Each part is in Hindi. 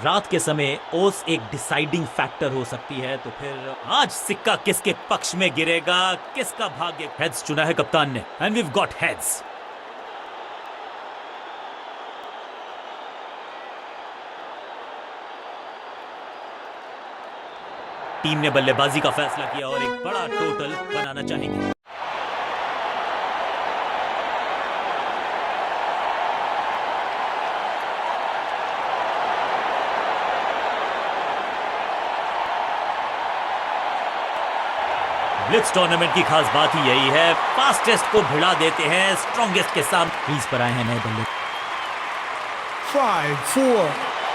रात के समय ओस एक डिसाइडिंग फैक्टर हो सकती है, तो फिर आज सिक्का किसके पक्ष में गिरेगा, किसका भाग्य? हेड्स चुना है कप्तान ने, and we've got heads. Team ने बल्लेबाजी का फैसला किया और एक बड़ा टोटल बनाना चाहेंगे। ब्लिट्ज टूर्नामेंट की खास बात ही यही है, फास्टेस्ट को भिड़ा देते हैं स्ट्रॉन्गेस्ट के साथ। क्रीज पर आए हैं नए बल्ले। 5 4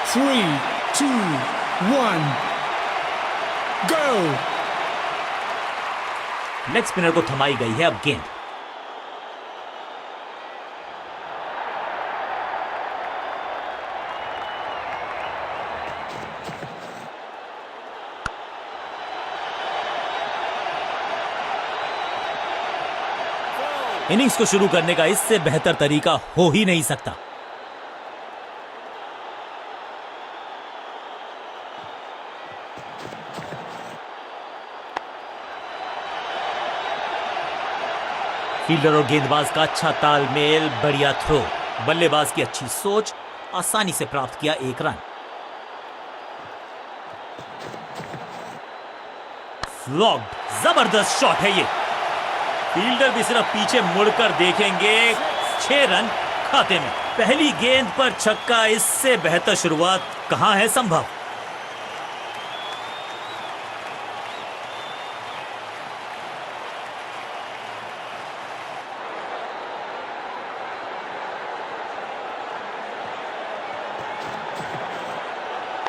3 2 1 गो। लेग स्पिनर को थमाई गई है अब गेंद। इनिंग्स को शुरू करने का इससे बेहतर तरीका हो ही नहीं सकता। फील्डर और गेंदबाज का अच्छा तालमेल, बढ़िया थ्रो, बल्लेबाज की अच्छी सोच, आसानी से प्राप्त किया एक रन। फ्लॉग्ड, जबरदस्त शॉट है ये। फील्डर भी सिर्फ पीछे मुड़कर देखेंगे। 6 रन खाते में। पहली गेंद पर छक्का, इससे बेहतर शुरुआत कहां है संभव।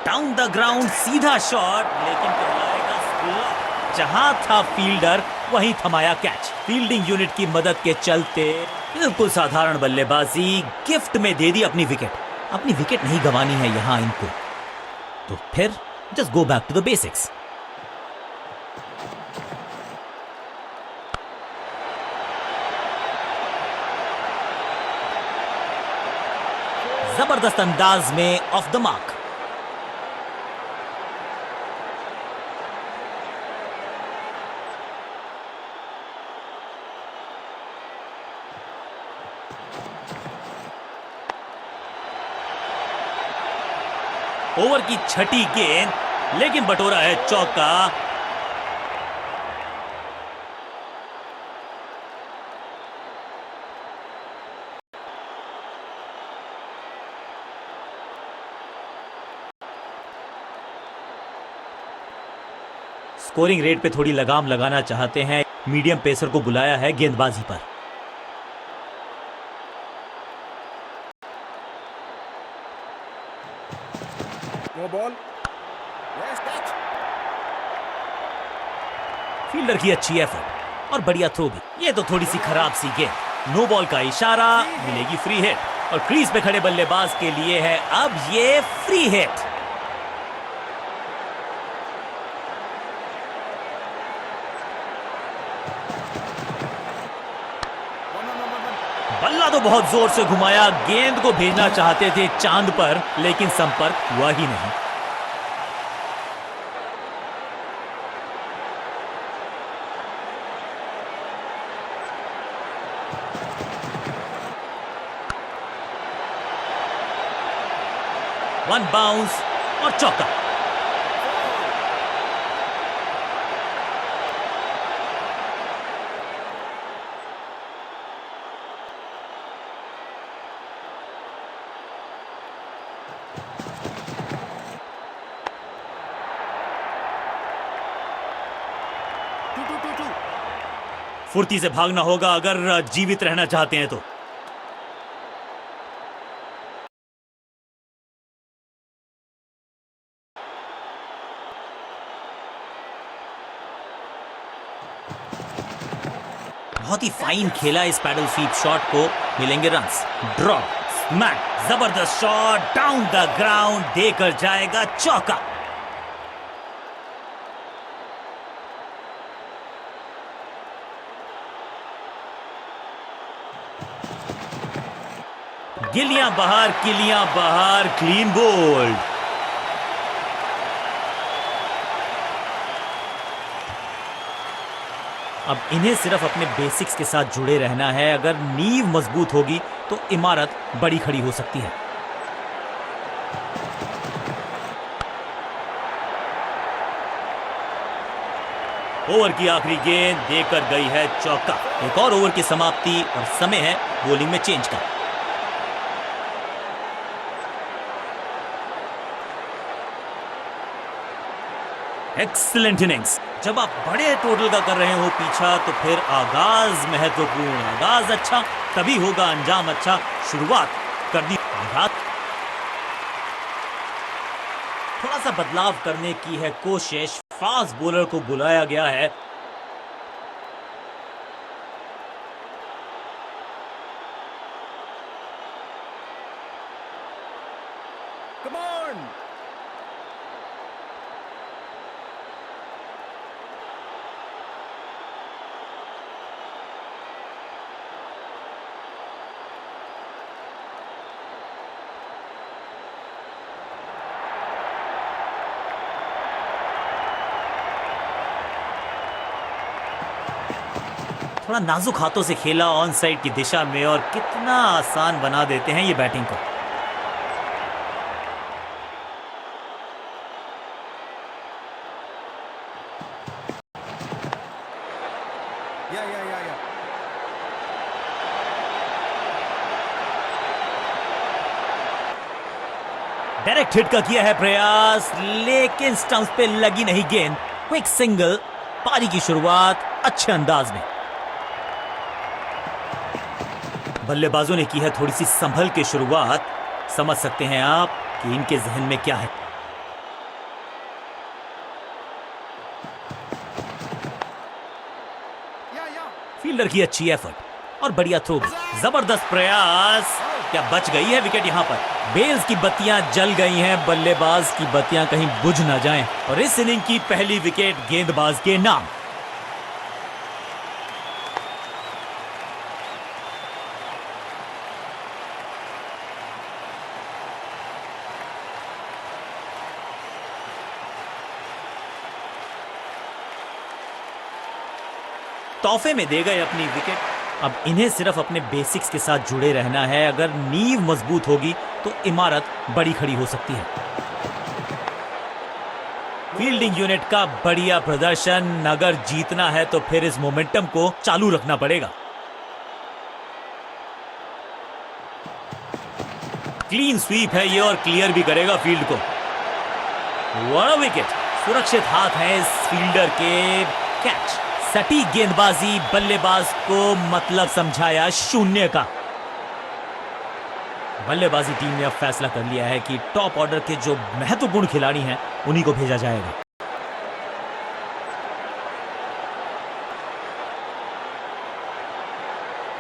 डाउन द ग्राउंड सीधा शॉट, लेकिन कहलाएगा स्लॉग। जहां था फील्डर वहीं थमाया कैच। फील्डिंग यूनिट की मदद के चलते बिल्कुल साधारण बल्लेबाजी, गिफ्ट में दे दी अपनी विकेट। अपनी विकेट नहीं गंवानी है यहां इनको, तो फिर just go back to the basics. जबरदस्त अंदाज में ऑफ द मार्क। ओवर की छठी गेंद, लेकिन बटोरा है चौका। स्कोरिंग रेट पे थोड़ी लगाम लगाना चाहते हैं, मीडियम पेसर को बुलाया है गेंदबाजी पर। बॉल। फील्डर की अच्छी एफर्ट और बढ़िया थ्रो भी। ये तो थोड़ी सी खराब सी गेंद। नो बॉल का इशारा, मिलेगी फ्री हिट और क्रीज पे खड़े बल्लेबाज के लिए है अब ये फ्री हिट। बल्ला तो बहुत जोर से घुमाया, गेंद को भेजना चाहते थे चांद पर, लेकिन संपर्क हुआ ही नहीं। वन बाउंस और चौका। फुर्ती से भागना होगा अगर जीवित रहना चाहते हैं तो। बहुत ही फाइन खेला इस पैडल स्वीप शॉट को, मिलेंगे रन्स। ड्रॉप, स्मैक, जबरदस्त शॉट, डाउन द ग्राउंड, देकर जाएगा चौका। गिलियां बाहर, किलियां बाहर, क्लीन बोल्ड। अब इन्हें सिर्फ अपने बेसिक्स के साथ जुड़े रहना है। अगर नींव मजबूत होगी तो इमारत बड़ी खड़ी हो सकती है। ओवर की आखिरी गेंद देकर गई है चौका। एक और ओवर की समाप्ति और समय है बॉलिंग में चेंज का। Excellent innings. जब आप बड़े टोटल का कर रहे हो पीछा तो फिर आगाज महत्वपूर्ण। आगाज अच्छा तभी होगा अंजाम अच्छा। शुरुआत कर दी आघात। थोड़ा सा बदलाव करने की है कोशिश। फास्ट बॉलर को बुलाया गया है। Come on! थोड़ा नाजुक हाथों से खेला ऑन साइड की दिशा में और कितना आसान बना देते हैं ये बैटिंग को। Yeah. डायरेक्ट हिट का किया है प्रयास लेकिन स्टंप्स पे लगी नहीं गेंद। Quick single. पारी की शुरुआत अच्छे अंदाज में। बल्लेबाजों ने की है थोड़ी सी संभल के शुरुआत। समझ सकते हैं आप कि इनके जहन में क्या है। फील्डर की अच्छी एफर्ट और बढ़िया थ्रो। जबरदस्त प्रयास। क्या बच गई है विकेट यहां पर। बेल्स की बत्तियां जल गई हैं। बल्लेबाज की बत्तियां कहीं बुझ ना जाएं। और इस इनिंग की पहली विकेट गेंदबाज के नाम। तोहफे में दे गए अपनी विकेट। अब इन्हें सिर्फ अपने बेसिक्स के साथ जुड़े रहना है। अगर नींव मजबूत होगी तो इमारत बड़ी खड़ी हो सकती है। फील्डिंग यूनिट का बढ़िया प्रदर्शन। अगर जीतना है तो फिर इस मोमेंटम को चालू रखना पड़ेगा। क्लीन स्वीप है ये और क्लियर भी करेगा फील्ड को। What a wicket. सुरक्षित हाथ है इस फील्डर के। कैच। सटीक गेंदबाजी। बल्लेबाज को मतलब समझाया शून्य का। बल्लेबाजी टीम ने अब फैसला कर लिया है कि टॉप ऑर्डर के जो महत्वपूर्ण खिलाड़ी हैं उन्हीं को भेजा जाएगा।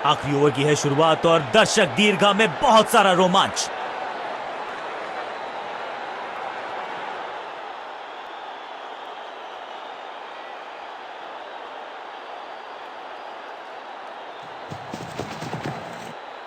आखिरी ओवर की है शुरुआत और दर्शक दीर्घा में बहुत सारा रोमांच।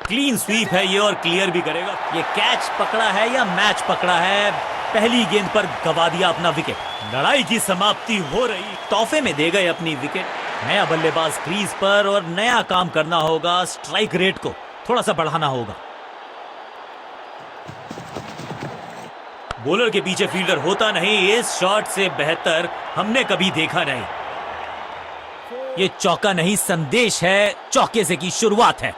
क्लीन स्वीप है ये और क्लियर भी करेगा। ये कैच पकड़ा है या मैच पकड़ा है। पहली गेंद पर गवा दिया अपना विकेट। लड़ाई की समाप्ति हो रही। तोहफे में दे गए अपनी विकेट। नया बल्लेबाज क्रीज पर और नया काम करना होगा। स्ट्राइक रेट को थोड़ा सा बढ़ाना होगा। बॉलर के पीछे फील्डर होता नहीं। इस शॉट से बेहतर हमने कभी देखा नहीं। ये चौका नहीं संदेश है। चौके से की शुरुआत है।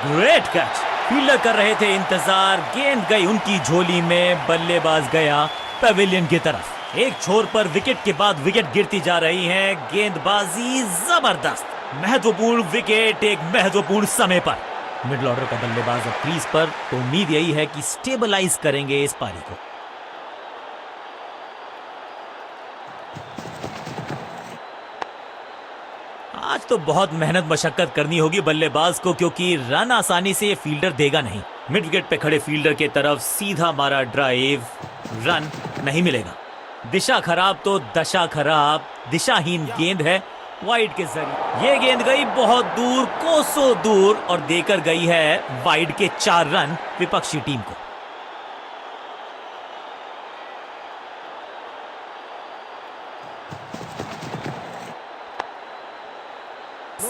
Great catch. फील्डर कर रहे थे इंतजार। गेंद गई उनकी झोली में। बल्लेबाज गया पवेलियन की तरफ। एक छोर पर विकेट के बाद विकेट गिरती जा रही है। गेंदबाजी जबरदस्त। महत्वपूर्ण विकेट एक महत्वपूर्ण समय पर। मिडिल ऑर्डर का बल्लेबाज अब क्रीज पर। तो उम्मीद यही है कि स्टेबलाइज करेंगे इस पारी को। आज तो बहुत मेहनत मशक्कत करनी होगी बल्लेबाज को क्योंकि रन आसानी से ये फील्डर देगा नहीं। मिड विकेट पे खड़े फील्डर के तरफ सीधा मारा ड्राइव। रन नहीं मिलेगा। दिशा खराब तो दशा खराब। दिशाहीन गेंद है वाइड के जरिए ये गेंद गई बहुत दूर, कोसों दूर, और देकर गई है वाइड के 4 रन विपक्षी टीम को।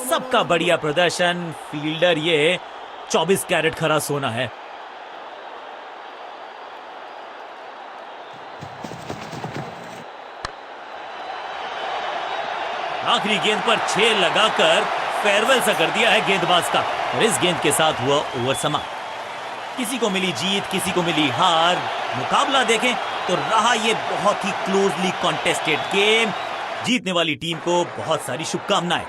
सबका बढ़िया प्रदर्शन, फील्डर ये 24 कैरेट खरा सोना है। आखिरी गेंद पर 6 लगाकर फेयरवेल सा कर दिया है गेंदबाज का, और इस गेंद के साथ हुआ ओवर समाप्त। किसी को मिली जीत, किसी को मिली हार। मुकाबला देखें तो रहा ये बहुत ही क्लोजली कॉन्टेस्टेड गेम। जीतने वाली टीम को बहुत सारी शुभकामनाएं।